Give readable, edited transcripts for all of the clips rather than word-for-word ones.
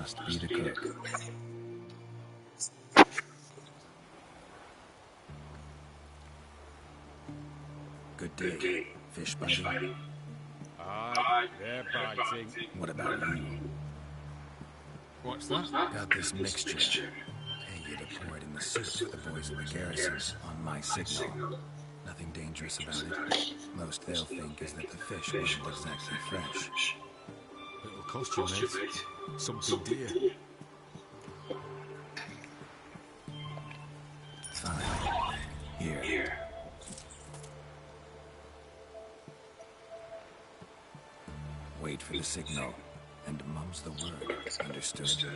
Must be the cook. Good day. Fish biting? Aye, they're biting. What about you? What's that? Got this mixture. Pay you to pour it in the soup for the boys in the garrison on my signal. Nothing dangerous about it. Most they'll think is that the fish wasn't exactly fresh. It'll cost you, mate. Something dear. Fine. Here. Wait for the signal, and mum's the word. Understood?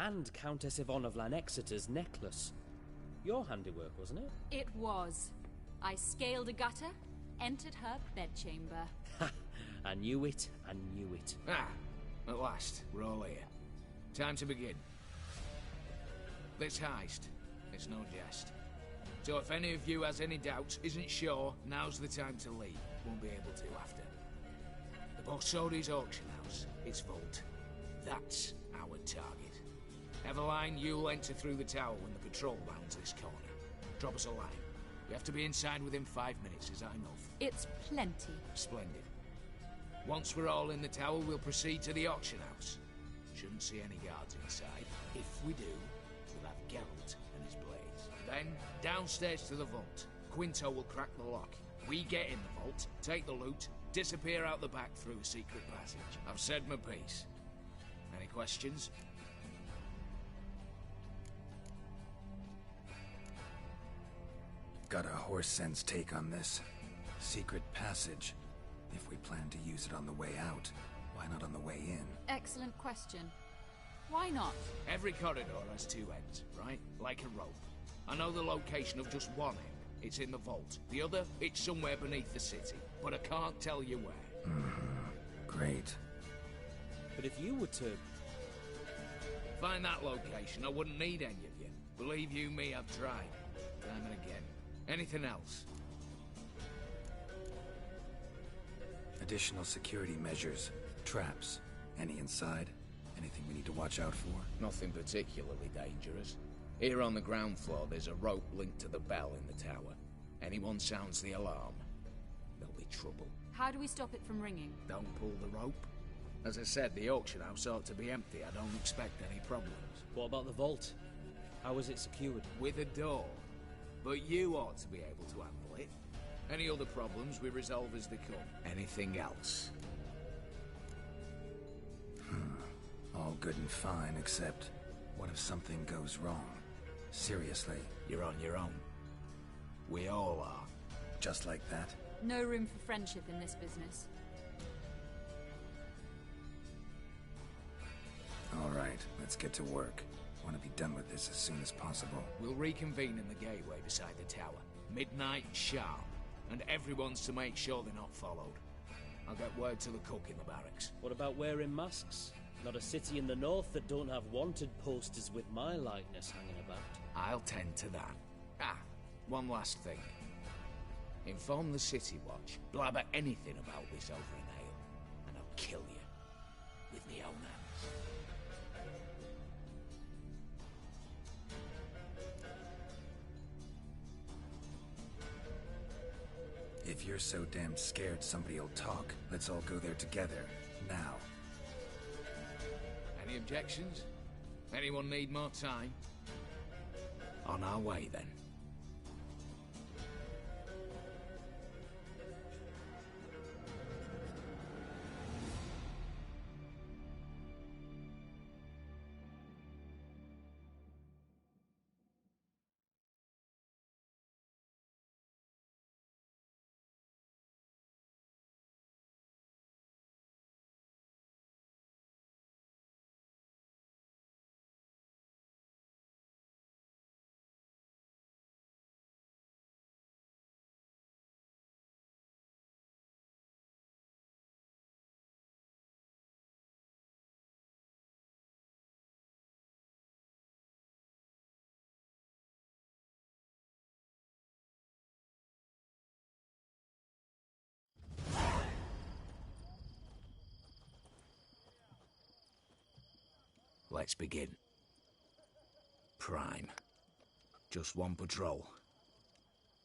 And Countess Yvonne of Lanexeter's necklace. Your handiwork, wasn't it? It was. I scaled a gutter, entered her bedchamber. Ha! I knew it, I knew it. Ah, at last, we're all here. Time to begin. This heist, it's no jest. So if any of you has any doubts, isn't sure, now's the time to leave. Won't be able to after. The Borsodi's auction house, its vault. That's our target. Eveline, you'll enter through the tower when the patrol rounds this corner. Drop us a line. You have to be inside within 5 minutes, is that enough? It's plenty. Splendid. Once we're all in the tower, we'll proceed to the auction house. Shouldn't see any guards inside. If we do, we'll have Geralt and his blades. Then, downstairs to the vault. Quinto will crack the lock. We get in the vault, take the loot, disappear out the back through a secret passage. I've said my piece. Any questions? Got a horse sense take on this. Secret passage. If we plan to use it on the way out, why not on the way in? Excellent question. Why not? Every corridor has two ends, right? Like a rope. I know the location of just one end. It's in the vault. The other, it's somewhere beneath the city. But I can't tell you where. Great. But if you were to... find that location, I wouldn't need any of you. Believe you me, I've tried. Time and again. Anything else? Additional security measures. Traps. Any inside? Anything we need to watch out for? Nothing particularly dangerous. Here on the ground floor, there's a rope linked to the bell in the tower. Anyone sounds the alarm, there'll be trouble. How do we stop it from ringing? Don't pull the rope. As I said, the auction house ought to be empty. I don't expect any problems. What about the vault? How is it secured? With a door. but you ought to be able to handle it. Any other problems we resolve as they come. Anything else? All good and fine, except what if something goes wrong? Seriously. You're on your own. We all are. Just like that? No room for friendship in this business. All right, let's get to work. Want to be done with this as soon as possible. We'll reconvene in the gateway beside the tower. Midnight sharp. And everyone's to make sure they're not followed. I'll get word to the cook in the barracks. What about wearing masks? Not a city in the north that don't have wanted posters with my likeness hanging about. I'll tend to that. Ah, one last thing. Inform the City Watch. Blabber anything about this over an ale, and I'll kill you. With my own hands. If you're so damn scared somebody'll talk, let's all go there together. Now. Any objections? Anyone need more time? On our way, then. Let's begin. Prime. Just one patrol.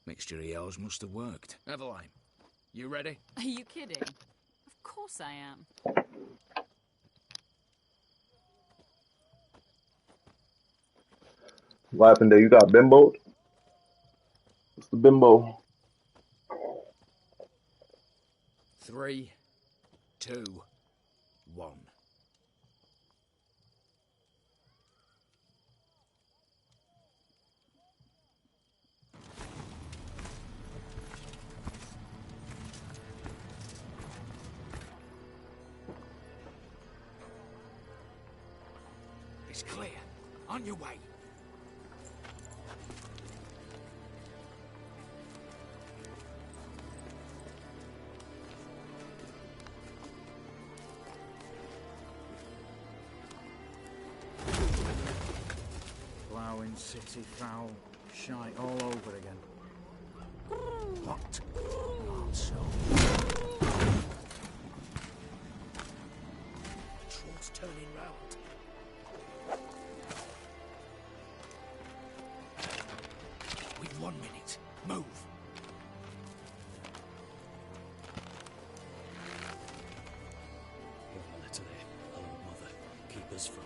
Mixture of yours must have worked. Eveline, you ready? Are you kidding? Of course I am. What happened there? You got bimboed? What's the bimbo? 3, 2, 1. It's clear. On your way. Ploughing city foul, shite all over again. What? Not so. Patrol's turning round. We've 1 minute. Move. You're a letter there, old mother. Keep us from.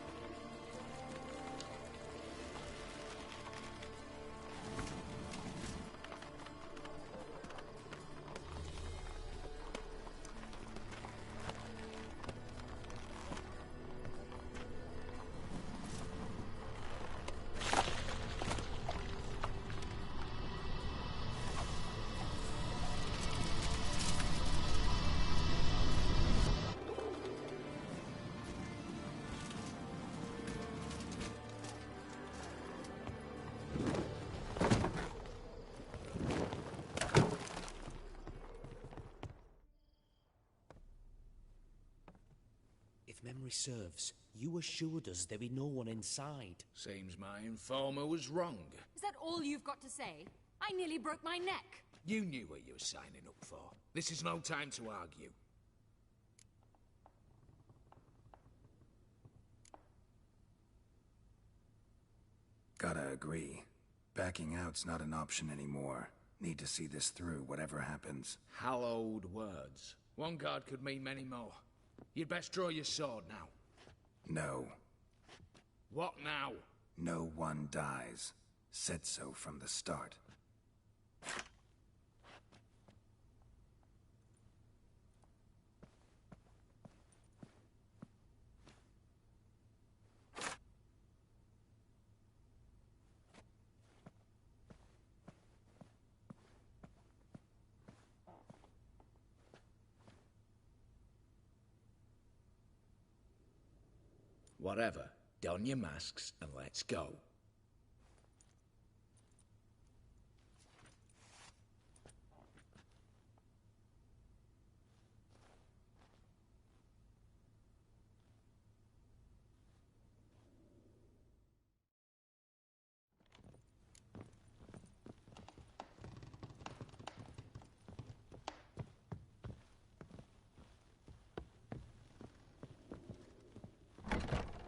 If memory serves, you assured us there be no one inside. Seems my informer was wrong. Is that all you've got to say? I nearly broke my neck. You knew what you were signing up for. This is no time to argue. Gotta agree. Backing out's not an option anymore. Need to see this through, whatever happens. Hallowed words. One guard could mean many more. You'd best draw your sword now. No. What now? No one dies. Said so from the start. Whatever, don your masks and let's go.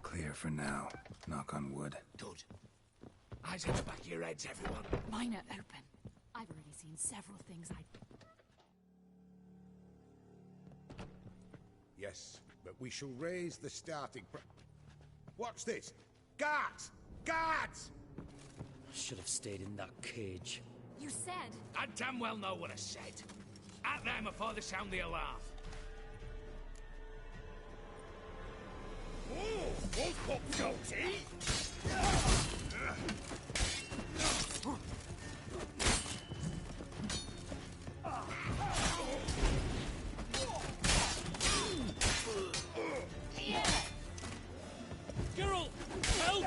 Clear for now. Knock on wood. Good. Eyes in the back of your heads, everyone. Mine are open. I've already seen several things I... Yes, but we shall raise the starting What's this? Guards! Guards! Should have stayed in that cage. You said... I damn well know what I said. At them before they sound the alarm. Oh, wolf up goatee! Girl! Help!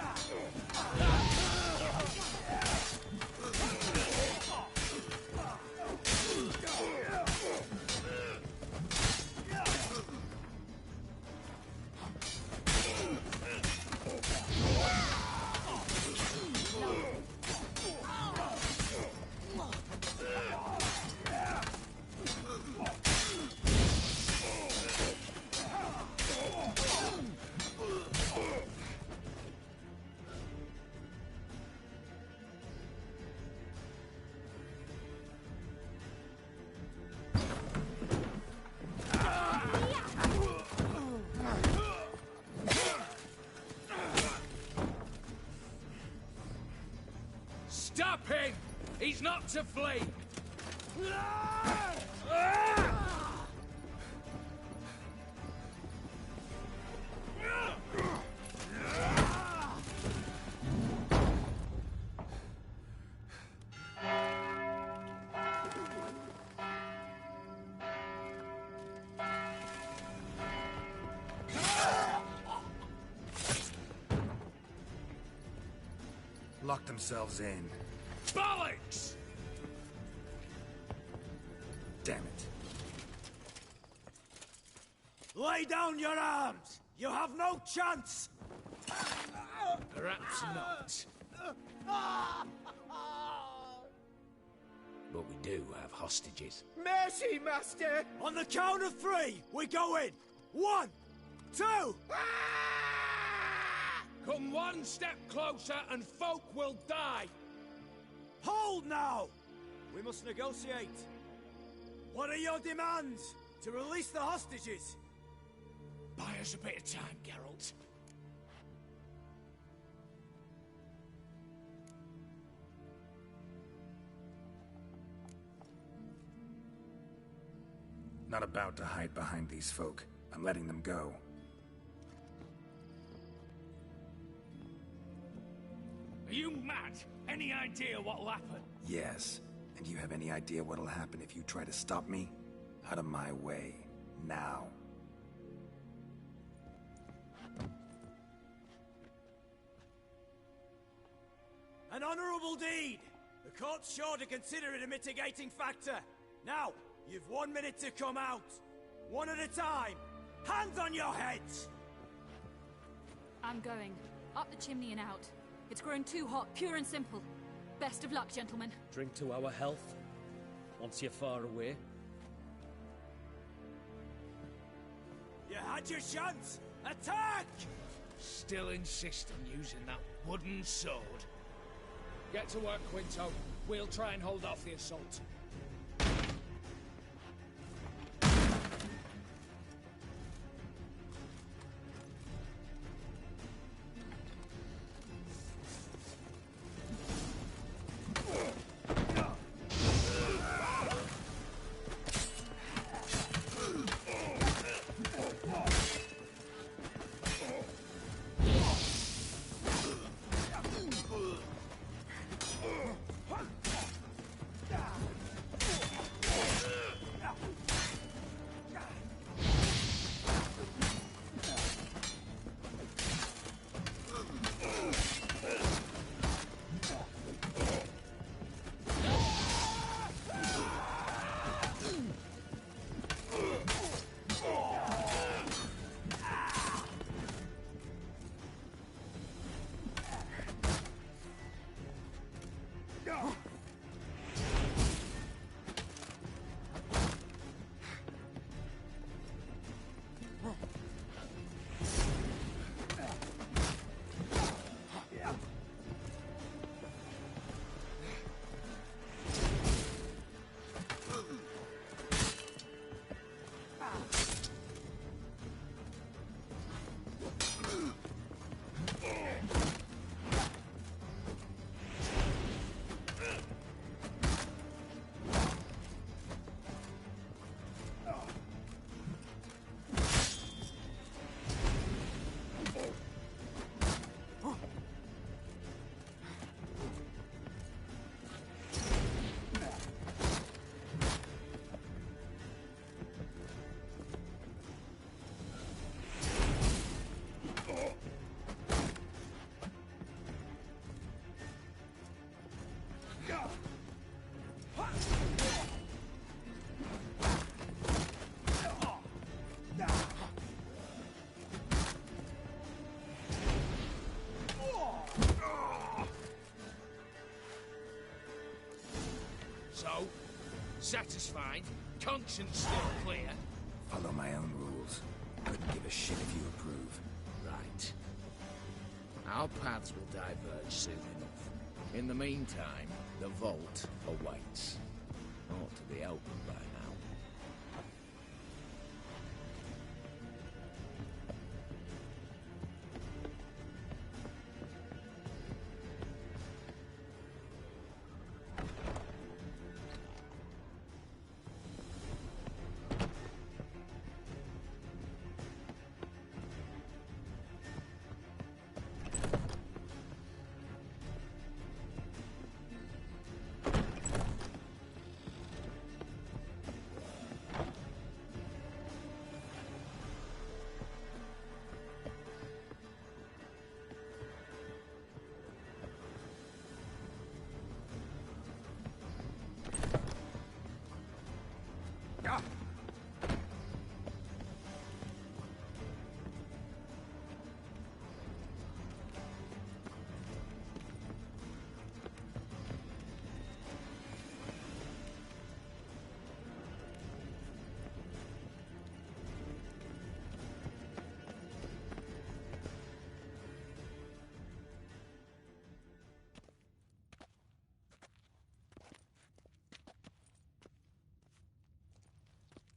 Stop him! He's not to flee! Lock themselves in. Bollocks! Damn it. Lay down your arms! You have no chance! Perhaps not. But we do have hostages. Mercy, Master! On the count of three, we go in! 1, 2... Come one step closer and folk will die! Hold now! We must negotiate. What are your demands? To release the hostages? Buy us a bit of time, Geralt. Not about to hide behind these folk. I'm letting them go. Are you mad? Any idea what'll happen? Yes. And you have any idea what'll happen if you try to stop me? Out of my way. Now. An honorable deed! The court's sure to consider it a mitigating factor. Now, you've 1 minute to come out. One at a time. Hands on your heads! I'm going. Up the chimney and out. It's grown too hot, pure and simple. Best of luck, gentlemen. Drink to our health. Once you're far away. You had your chance! Attack! Still insist on using that wooden sword. Get to work, Quinto. We'll try and hold off the assault. So? Satisfied? Conscience still clear? Follow my own rules. Couldn't give a shit if you approve. Right. Our paths will diverge soon enough. In the meantime, the vault awaits. Ought to be open by now.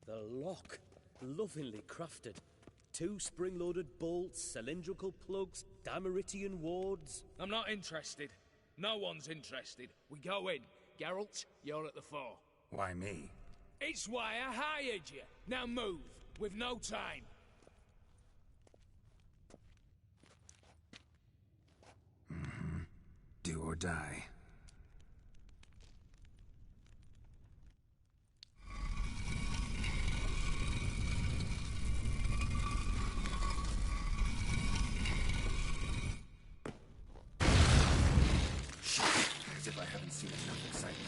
The lock. Lovingly crafted. 2 spring-loaded bolts, cylindrical plugs, Dameritian wards. I'm not interested. No one's interested. We go in. Geralt, you're at the fore. Why me? It's why I hired you. Now move. We've no time. Do or die. As if I haven't seen enough excitement.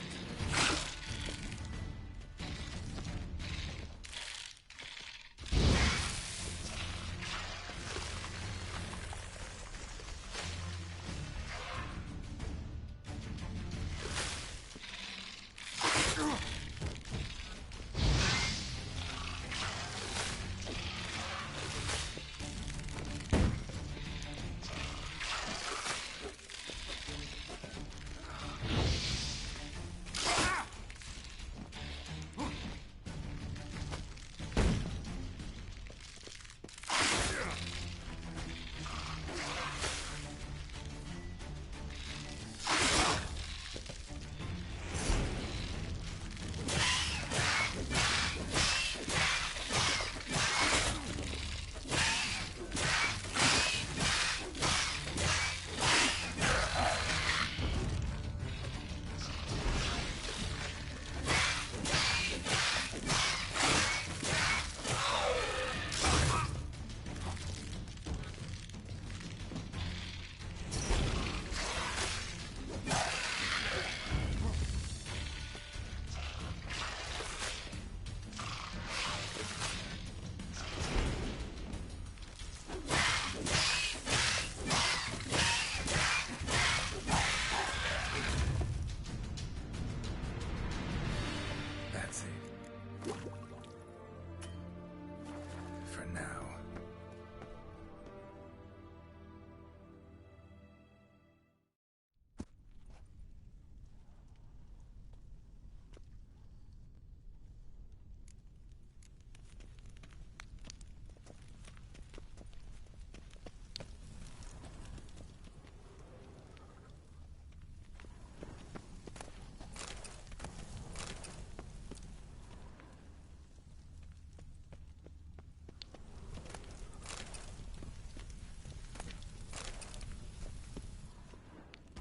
That's it. For now.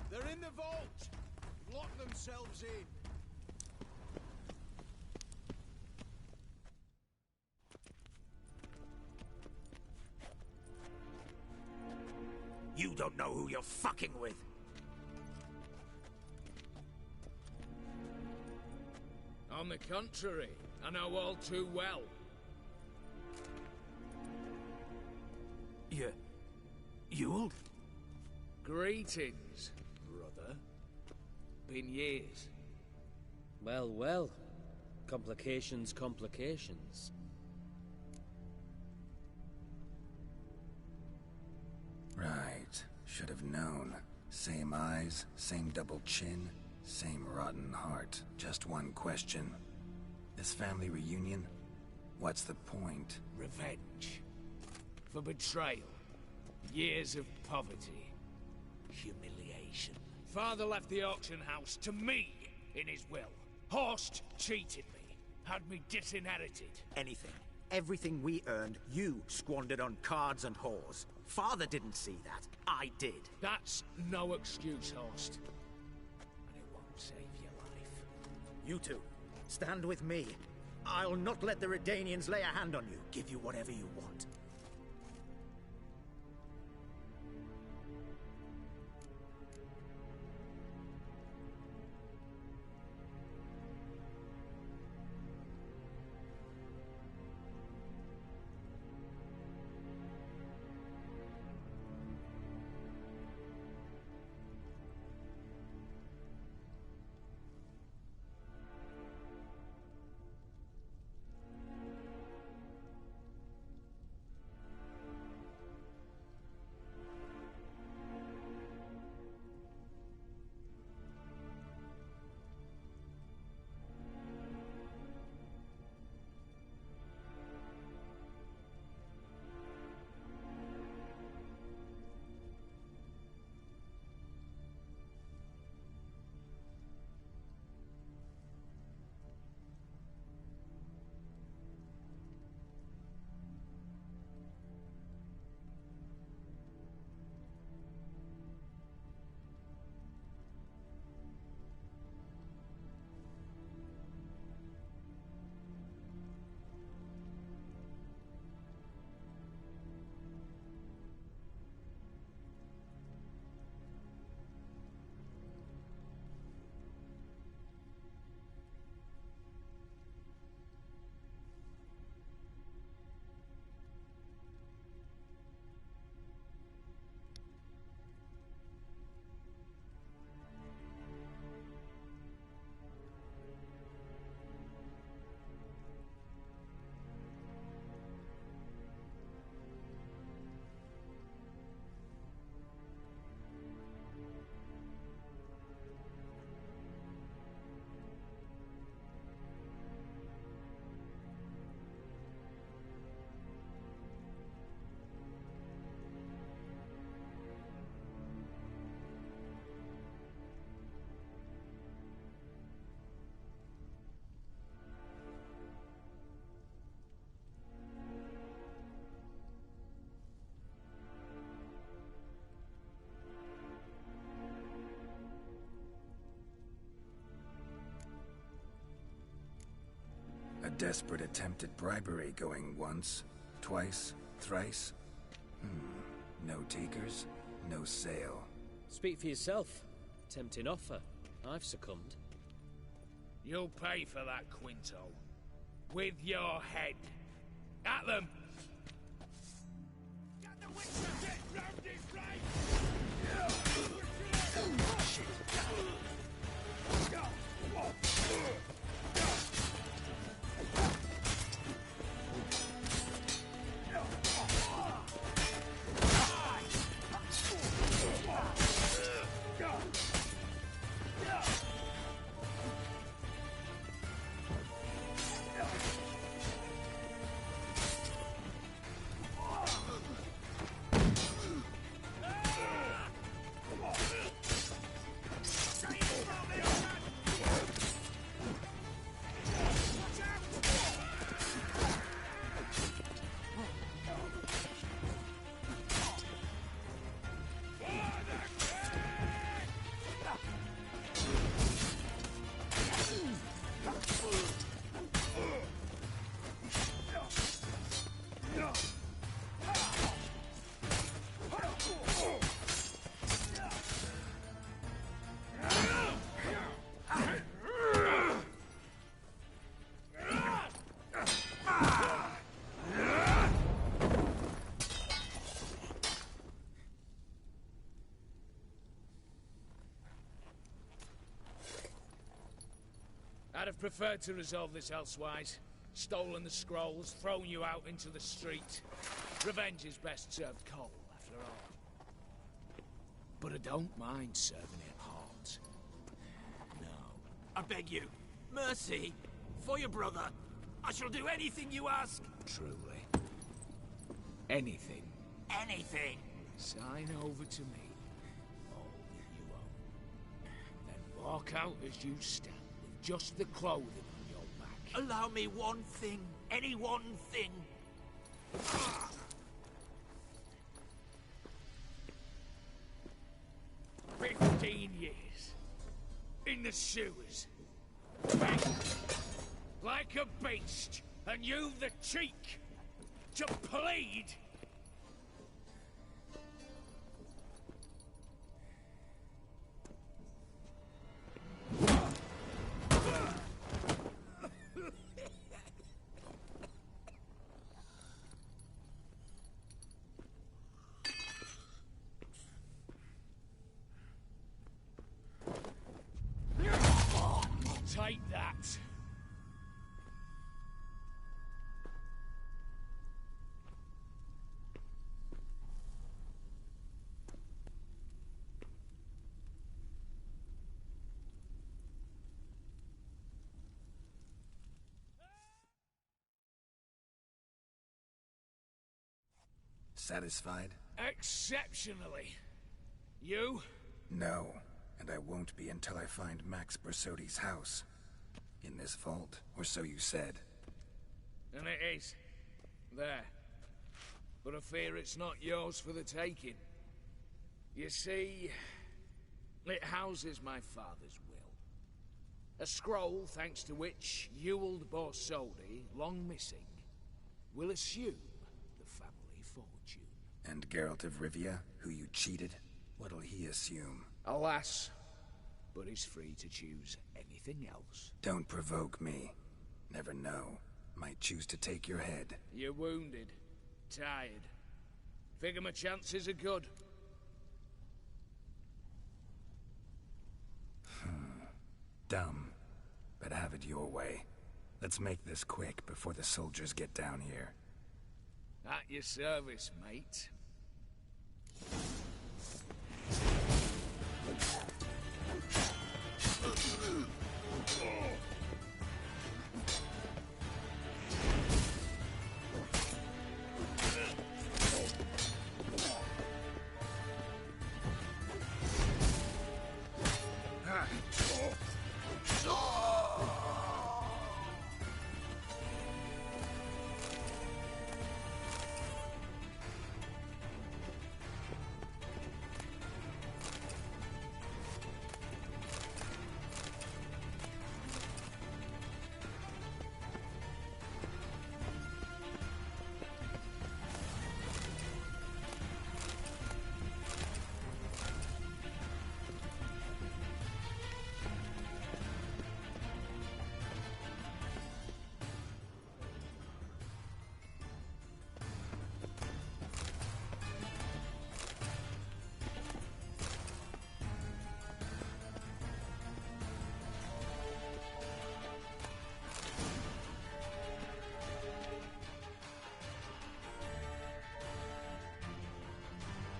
They're in the vault! Lock themselves in. You don't know who you're fucking with. On the contrary, I know all too well. You'll? Greetings, brother. Been years. Well, well. Complications, complications. Right. Should have known. Same eyes, same double chin, same rotten heart. Just one question. This family reunion? What's the point? Revenge. For betrayal. Years of poverty. Humiliation. Father left the auction house to me in his will. Horst cheated me. Had me disinherited. Anything. Everything we earned, you squandered on cards and whores. Father didn't see that. I did. That's no excuse, Horst. And it won't save your life. You two, stand with me. I'll not let the Redanians lay a hand on you. Give you whatever you want. A desperate attempt at bribery going once, twice, thrice. No takers, no sale. Speak for yourself. Tempting offer. I've succumbed. You'll pay for that, Quinto. With your head. At them! Get the Witcher! Get round this I'd have preferred to resolve this elsewise. Stolen the scrolls, thrown you out into the street. Revenge is best served cold, after all. But I don't mind serving it hot. No. I beg you, mercy, for your brother. I shall do anything you ask. Truly. Anything. Anything. Sign over to me. All that you own. Then walk out as you stand, with just the clothing on your back. Allow me one thing. Any one thing. 15 years. In the sewers. Begging. Like a beast. And you've the cheek to plead. Take that. Satisfied? Exceptionally. You? No, and I won't be until I find Max Bersodi's house. In this vault, or so you said. And it is. There. But I fear it's not yours for the taking. You see, it houses my father's will. A scroll thanks to which Ewald Borsodi, long missing, will assume the family fortune. And Geralt of Rivia, who you cheated, what'll he assume? Alas, but he's free to choose anything else. Don't provoke me. Never know. Might choose to take your head. You're wounded. Tired. Figure my chances are good. Dumb. But have it your way. Let's make this quick before the soldiers get down here. At your service, mate.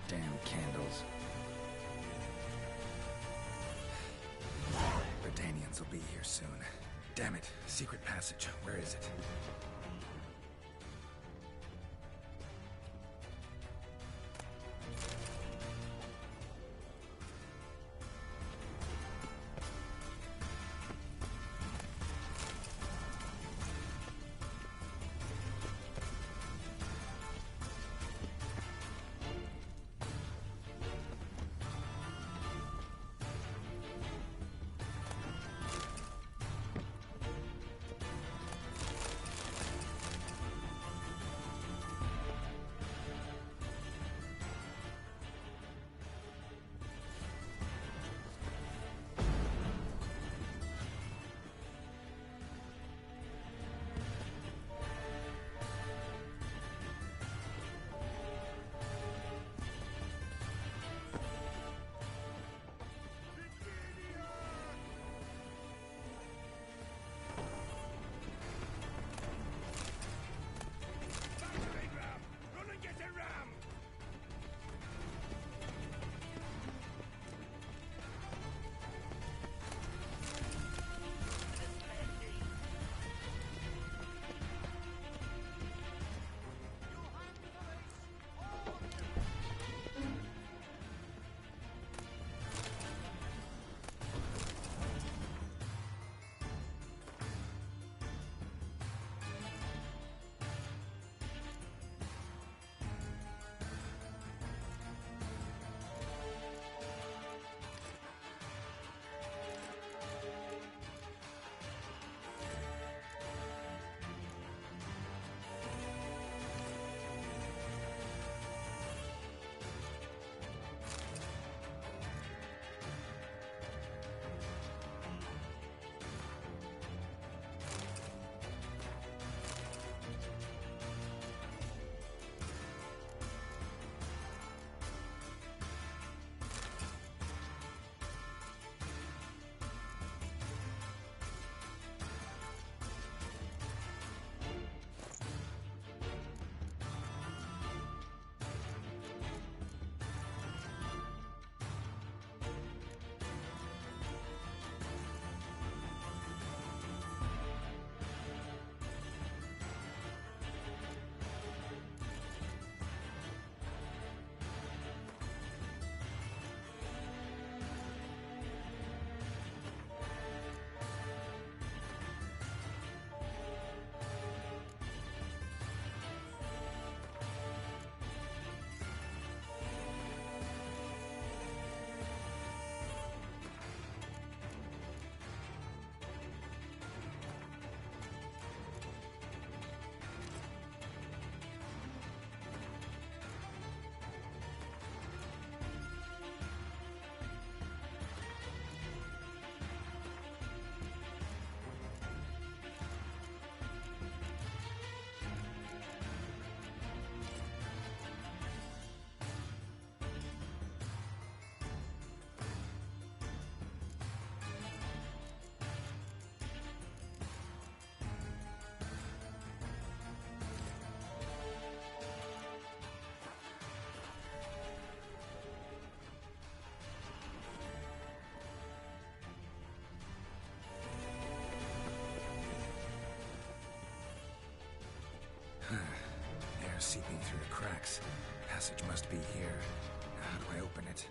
Damn candles. Bredanians will be here soon. Damn it. Secret passage. Where is it? seeping through the cracks. Passage must be here. How do I open it?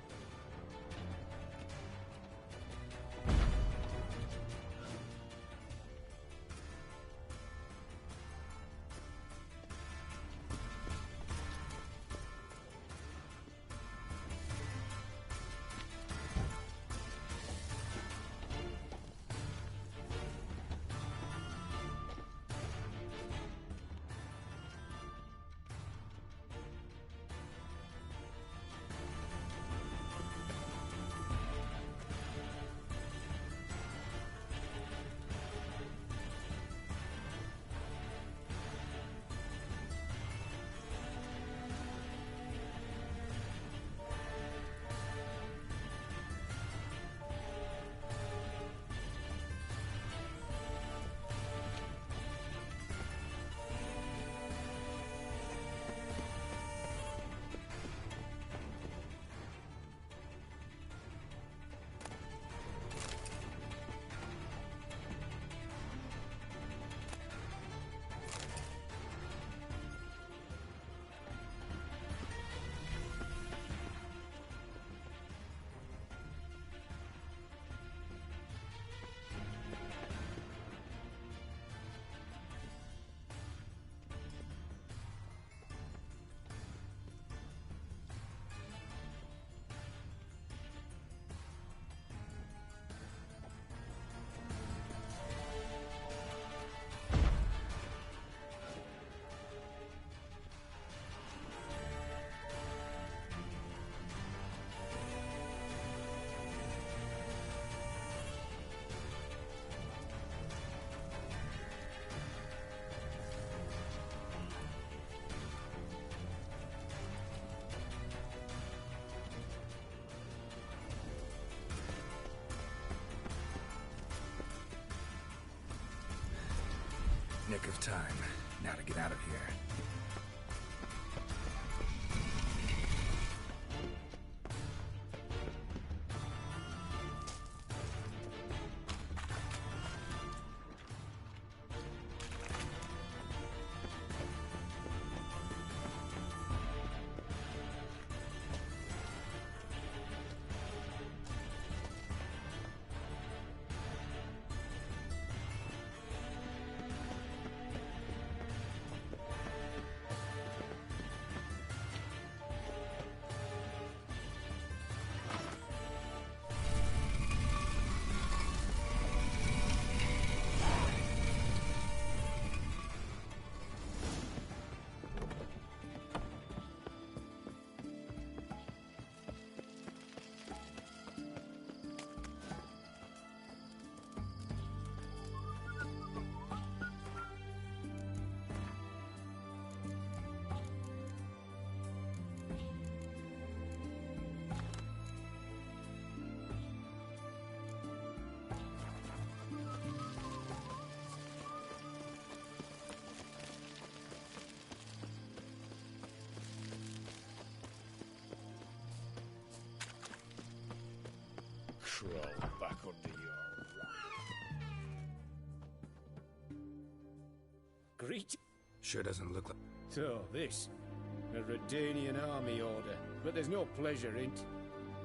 Nick of time. Now to get out of here. Crawl back under your Greet. Sure doesn't look like... So, this. A Redanian army order. But there's no pleasure in it.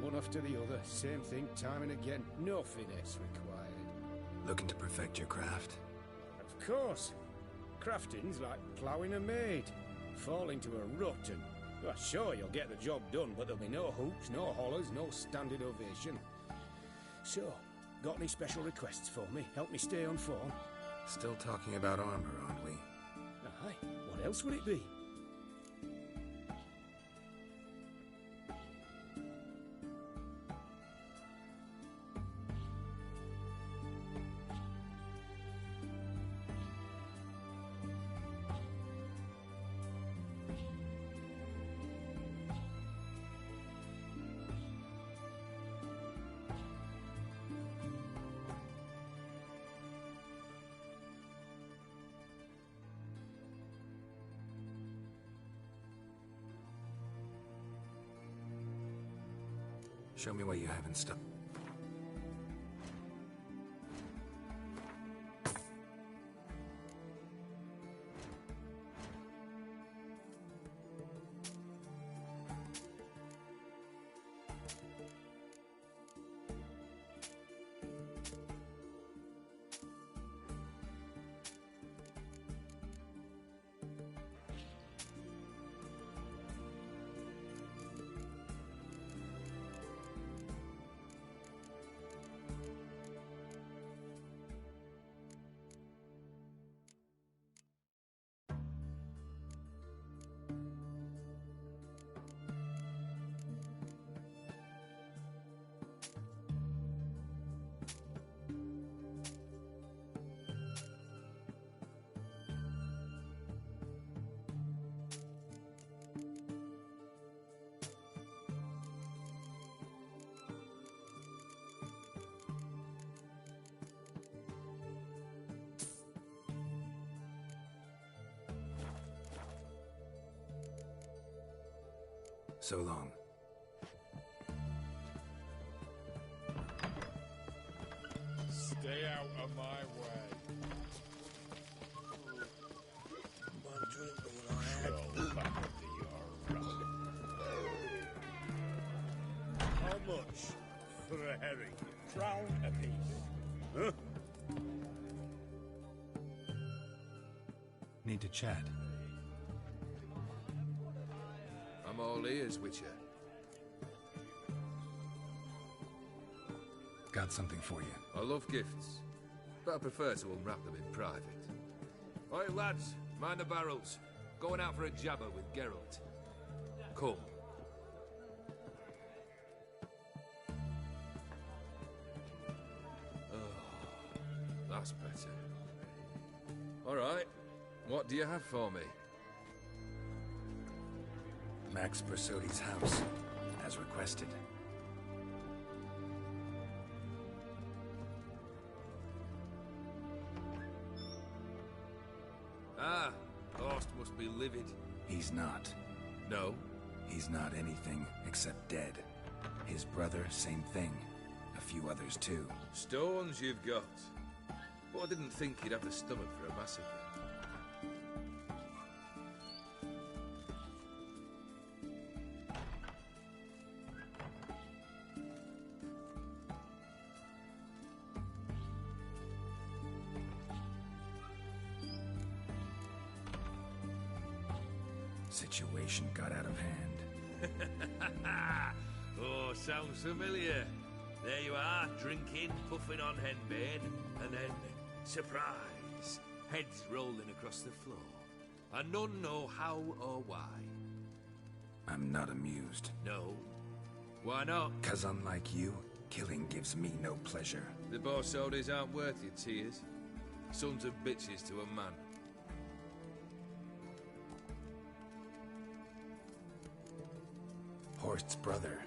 One after the other, same thing time and again. No finesse required. Looking to perfect your craft? Of course. Crafting's like ploughing a maid. Fall into a rut and... Well, sure, you'll get the job done, but there'll be no hoops, no hollers, no standing ovation. So, got any special requests for me? Help me stay on form? Still talking about armor, aren't we? Aye, what else would it be? Show me what you have in stock. So long. Stay out of my way. Go back into your round. How much for a herring? Crown apiece. Huh? Need to chat. I'm all ears, Witcher. Got something for you. I love gifts, but I prefer to unwrap them in private. Oi, lads, mind the barrels. Going out for a jabber with Geralt. Come. Oh, that's better. All right, what do you have for me? Max Bersodi's house, as requested. Ah, Horst must be livid. He's not. No? He's not anything except dead. His brother, same thing. A few others too. Stones you've got. But I didn't think you'd have the stomach for a massacre. Situation got out of hand. Oh, sounds familiar. There you are, drinking, puffing on henbane, and then, surprise, heads rolling across the floor. And none know how or why. I'm not amused. No? Why not? 'Cause unlike you, killing gives me no pleasure. The Borsodis aren't worth your tears. Sons of bitches to a man. Horst's brother.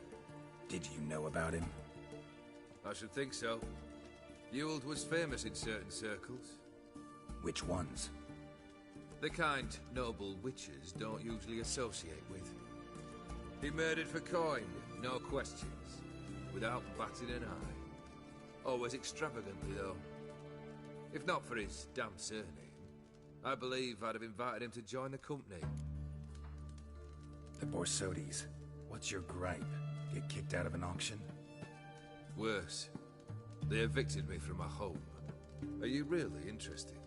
Did you know about him? I should think so. Ewald was famous in certain circles. Which ones? The kind noble witches don't usually associate with. He murdered for coin, no questions, without batting an eye. Always extravagantly, though. If not for his damn surname, I believe I'd have invited him to join the company. The Borsodis. What's your gripe? Get kicked out of an auction? Worse. They evicted me from my home. Are you really interested?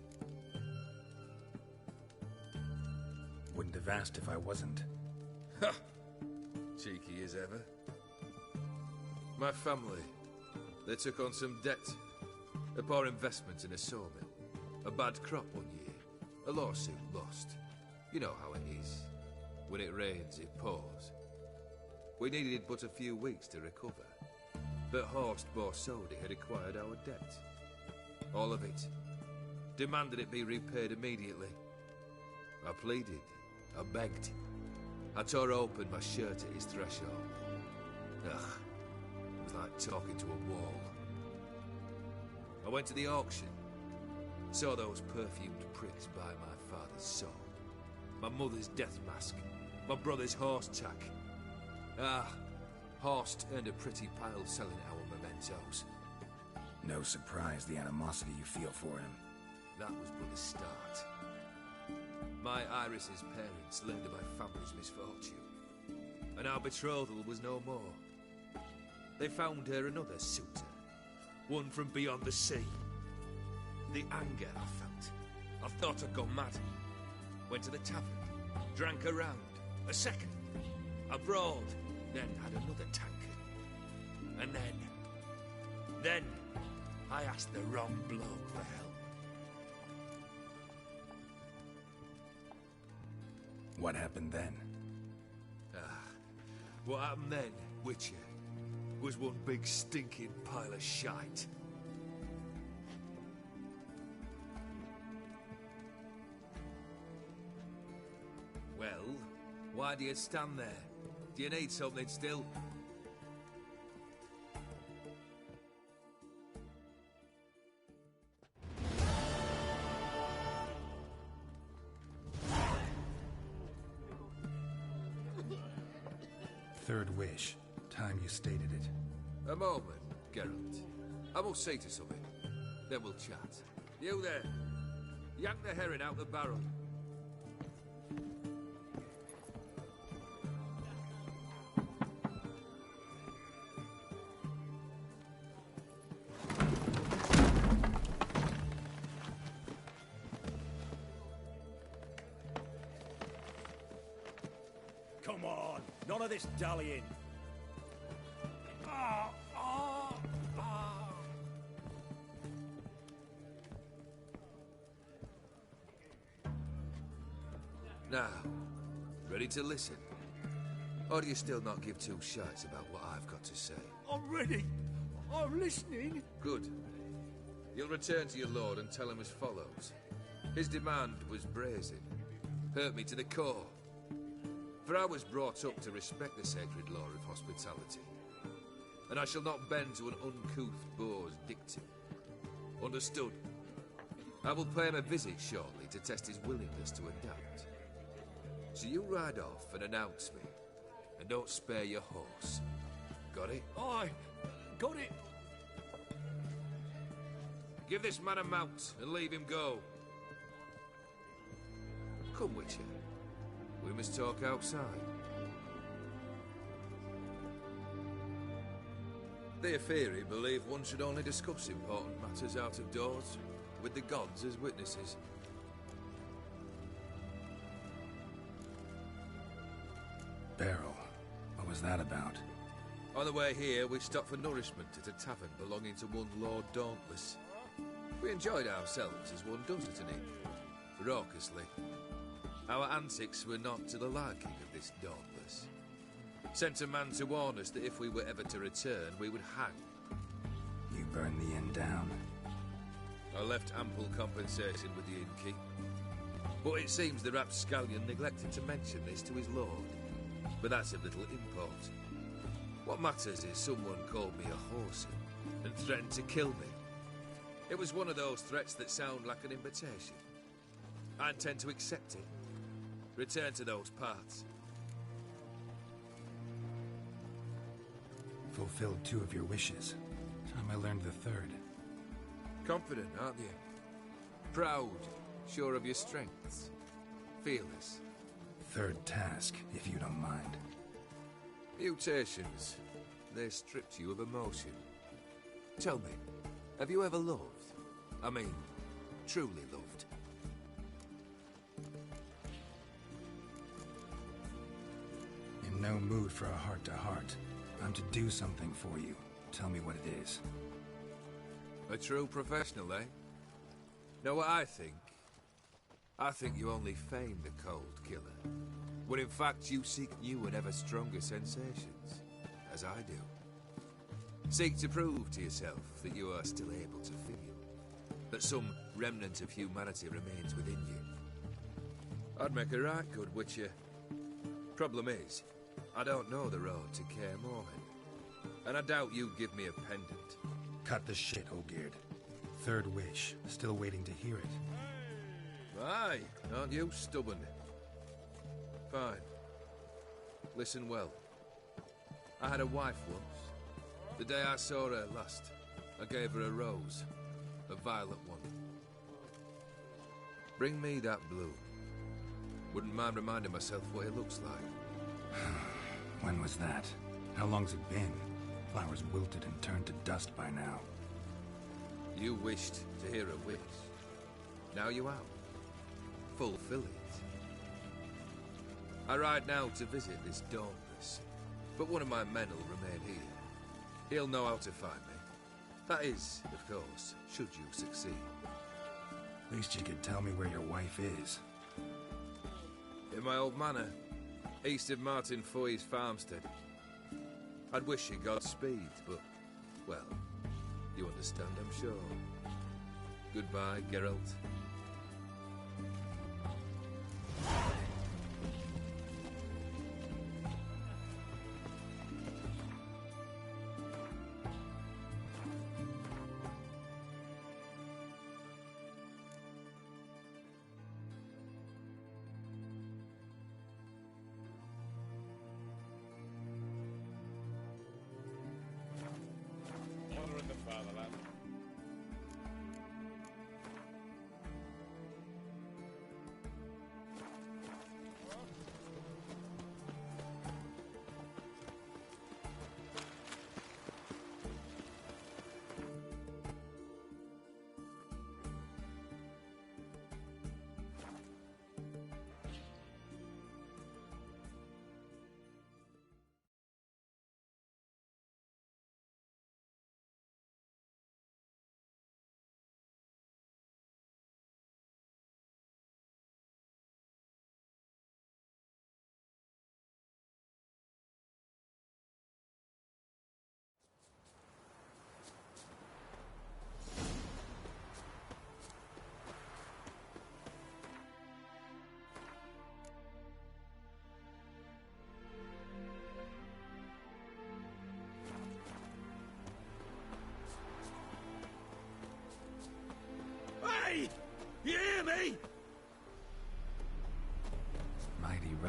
Wouldn't have asked if I wasn't. Ha! Cheeky as ever. My family, they took on some debt. A poor investment in a sawmill. A bad crop one year. A lawsuit lost. You know how it is. When it rains, it pours. We needed but a few weeks to recover. But Horst Borsodi had acquired our debt. All of it. Demanded it be repaid immediately. I pleaded. I begged. I tore open my shirt at his threshold. Ugh. It was like talking to a wall. I went to the auction. Saw those perfumed pricks buy my father's sword. My mother's death mask. My brother's horse tack. Ah, Horst earned a pretty pile selling our mementos. No surprise the animosity you feel for him. That was but the start. My Iris's parents learned of my family's misfortune, and our betrothal was no more. They found her another suitor, one from beyond the sea. The anger I felt, I thought I'd gone mad. Went to the tavern, drank a round, a second, abroad, then had another tankard. And then, I asked the wrong bloke for help. What happened then? What happened then, Witcher, was one big stinking pile of shite. Well, why do you stand there? Do you need something still? third wish. Time you stated it. A moment, Geralt. I must say to something. Then we'll chat. You there. Yank the herring out the barrel. Come on, none of this dallying. Now, ready to listen? Or do you still not give two shites about what I've got to say? I'm ready. I'm listening. Good. You'll return to your lord and tell him as follows. His demand was brazen. Hurt me to the core. For I was brought up to respect the sacred law of hospitality. And I shall not bend to an uncouth boor's dictum. Understood? I will pay him a visit shortly to test his willingness to adapt. So you ride off and announce me. And don't spare your horse. Got it? Aye, got it. Give this man a mount and leave him go. Come, Witcher. We must talk outside. The Aetheri believe one should only discuss important matters out of doors, with the gods as witnesses. Barrel. What was that about? On the way here, we stopped for nourishment at a tavern belonging to one Lord Dauntless. We enjoyed ourselves as one does at an inn, raucously. Our antics were not to the liking of this Dauntless. Sent a man to warn us that if we were ever to return, we would hang. You burned the inn down? I left ample compensation with the innkeep. But it seems the rapscallion neglected to mention this to his lord. But that's of little import. What matters is someone called me a whoreson and threatened to kill me. It was one of those threats that sound like an invitation. I intend to accept it. Return to those parts. Fulfilled 2 of your wishes. Time I learned the 3rd. Confident, aren't you? Proud, sure of your strengths. Fearless. 3rd task, if you don't mind. Mutations. They stripped you of emotion. Tell me, have you ever loved? I mean, truly loved? In no mood for a heart-to-heart. I'm to do something for you. Tell me what it is. A true professional, eh? Know what I think? I think you only feign the cold killer, when in fact you seek new and ever stronger sensations, as I do. Seek to prove to yourself that you are still able to feel, that some remnant of humanity remains within you. I'd make a right good Witcher. Problem is, I don't know the road to Kaer Morhen, and I doubt you'd give me a pendant. Cut the shit, Ogeard. 3rd wish. Still waiting to hear it. Aye, aren't you stubborn? Fine. Listen well. I had a wife once. The day I saw her last, I gave her a rose. A violet one. Bring me that blue. Wouldn't mind reminding myself what it looks like. When was that? How long's it been? Flowers wilted and turned to dust by now. You wished to hear a wish. Now you out. Fulfill it. I ride now to visit this Dauntless, but one of my men will remain here. He'll know how to find me. That is, of course, should you succeed. At least you could tell me where your wife is. In my old manor, east of Martin Foy's farmstead. I'd wish you Godspeed, but, well, you understand, I'm sure. Goodbye, Geralt.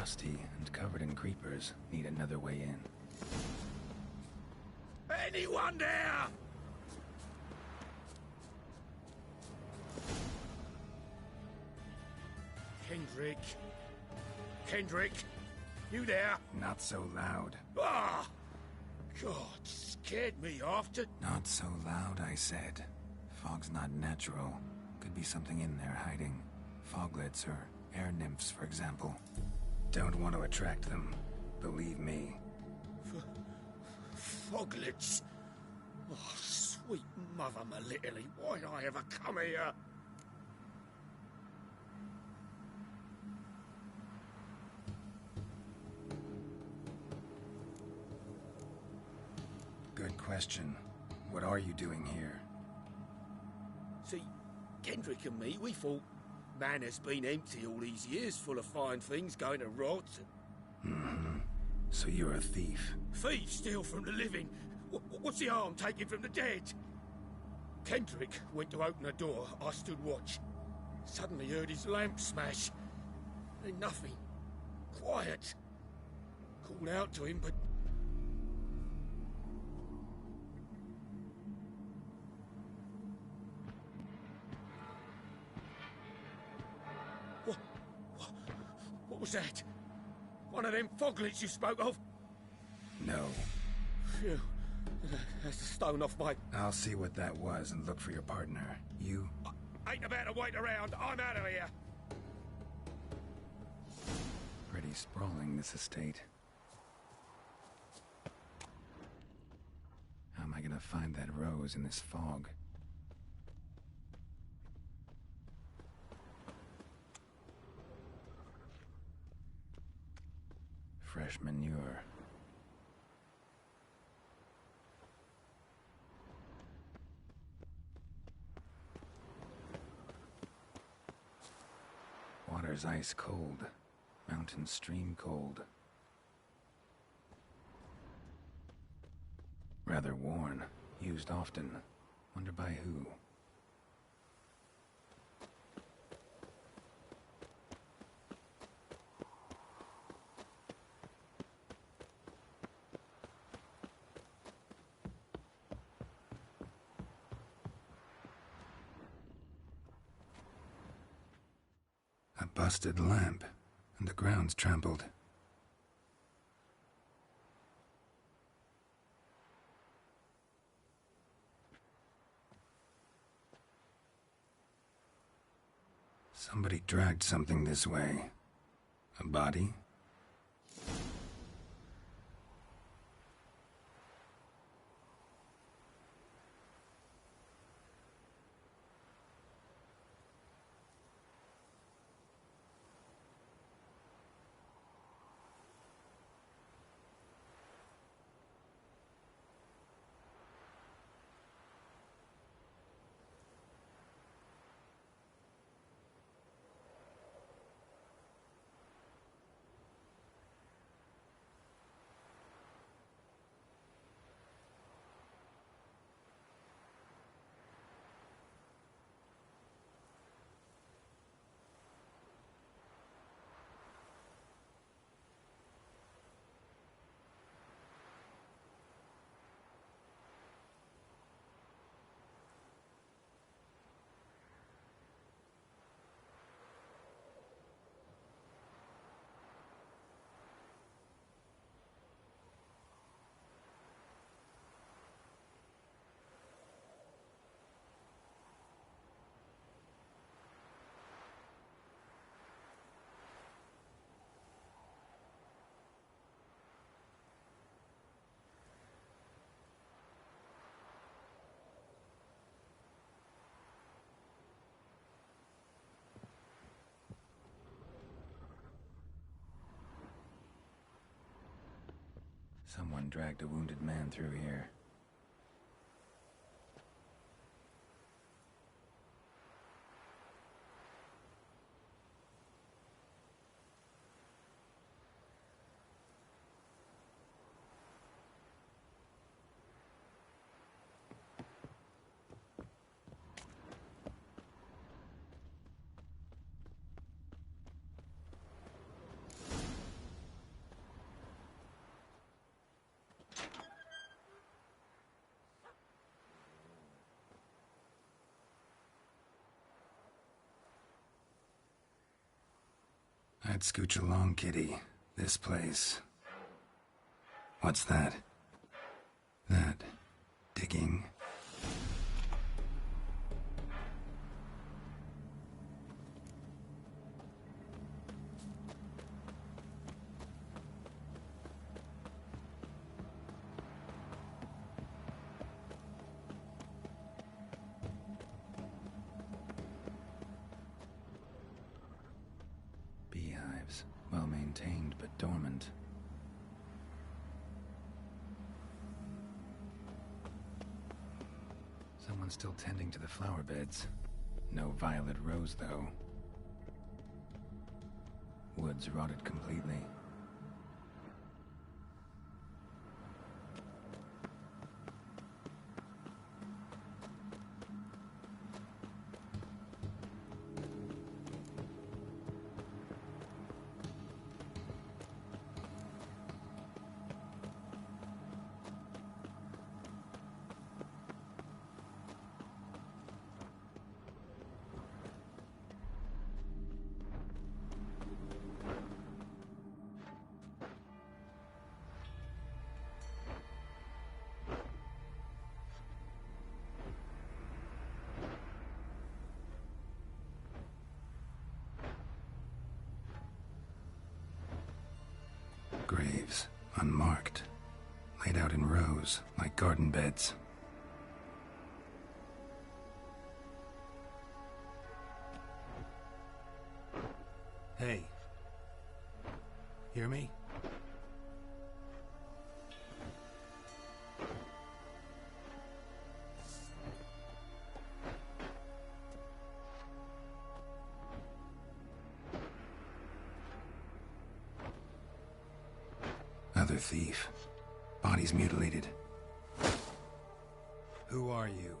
musty and covered in creepers need another way in. Anyone there? Kendrick? Kendrick? You there? Not so loud. Ah! God, scared me off to... Not so loud, I said. Fog's not natural. Could be something in there hiding. Foglets or air nymphs, for example. Don't want to attract them. Believe me. Foglets? Oh, sweet mother Melitterly, why'd I ever come here? Good question. What are you doing here? See, Kendrick and me, we thought Manor's been empty all these years, full of fine things going to rot. Mm-hmm. So you're a thief? Thieves steal from the living. What's the harm taking from the dead? Kendrick went to open a door. I stood watch. Suddenly heard his lamp smash. Then nothing. Quiet. Called out to him, but... What was that? One of them foglets you spoke of? No. Phew. That's a stone off my... I'll see what that was and look for your partner. You? I ain't about to wait around. I'm out of here. Pretty sprawling, this estate. How am I gonna find that rose in this fog? Fresh manure. Water's ice cold. Mountain stream cold. Rather worn. Used often. Wonder by who? A busted lamp, and the ground's trampled. Somebody dragged something this way. A body? Someone dragged a wounded man through here. I'd scooch along, kitty. This place. What's that? That digging? Beehives, well maintained but dormant. Someone's still tending to the flower beds. No violet rose, though. Woods rotted completely. Graves, unmarked, laid out in rows like garden beds. Hey. Hear me? Other thief. Bodies mutilated. Who are you?